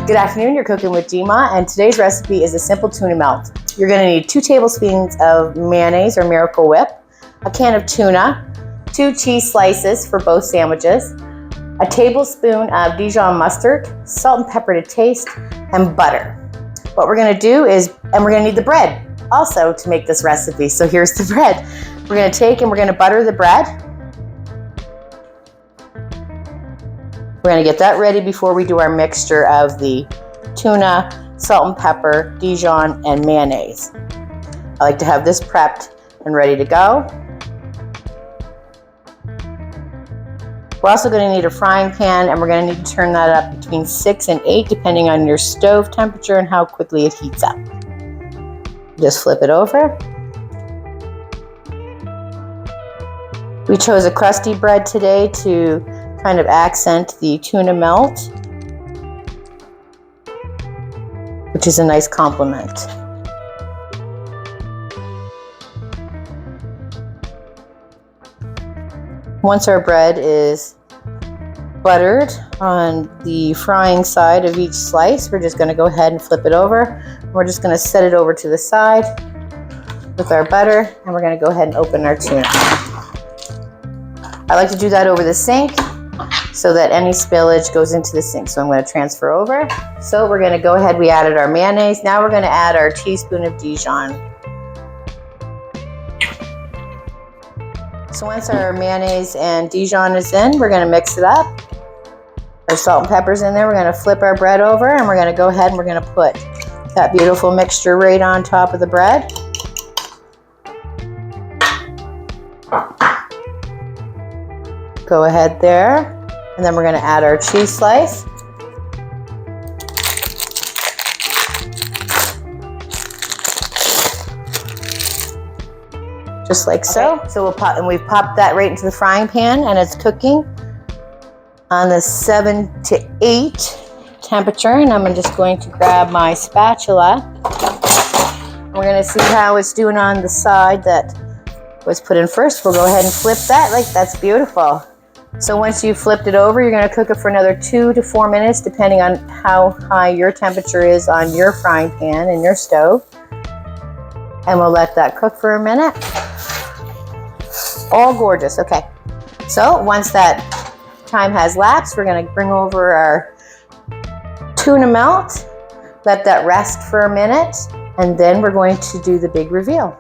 Good afternoon, you're cooking with Dima, and today's recipe is a simple tuna melt. You're going to need 2 tablespoons of mayonnaise or Miracle Whip, a can of tuna, 2 cheese slices for both sandwiches, a tablespoon of Dijon mustard, salt and pepper to taste, and butter. What we're going to do is, and we're going to need the bread also to make this recipe, so here's the bread. We're going to take and we're going to butter the bread. We're going to get that ready before we do our mixture of the tuna, salt and pepper, Dijon, and mayonnaise. I like to have this prepped and ready to go. We're also going to need a frying pan, and we're going to need to turn that up between 6 and 8 depending on your stove temperature and how quickly it heats up. Just flip it over. We chose a crusty bread today to kind of accent the tuna melt, which is a nice complement. Once our bread is buttered on the frying side of each slice, we're just going to go ahead and flip it over. We're just going to set it over to the side with our butter, and we're going to go ahead and open our tuna. I like to do that over the sink so that any spillage goes into the sink. So I'm going to transfer over. So we're going to go ahead, we added our mayonnaise. Now we're going to add our teaspoon of Dijon. So once our mayonnaise and Dijon is in, we're going to mix it up. Our salt and pepper's in there. We're going to flip our bread over, and we're going to go ahead and we're going to put that beautiful mixture right on top of the bread. Go ahead there. And then we're going to add our cheese slice. Just like so. Okay. So we'll pop, and we've popped that right into the frying pan, and it's cooking on the 7 to 8 temperature. And I'm just going to grab my spatula. We're going to see how it's doing on the side that was put in first. We'll go ahead and flip that. Like, that's beautiful. So once you've flipped it over, you're going to cook it for another 2 to 4 minutes, depending on how high your temperature is on your frying pan and your stove. And we'll let that cook for a minute. All gorgeous. Okay. So once that time has lapsed, we're going to bring over our tuna melt, let that rest for a minute, and then we're going to do the big reveal.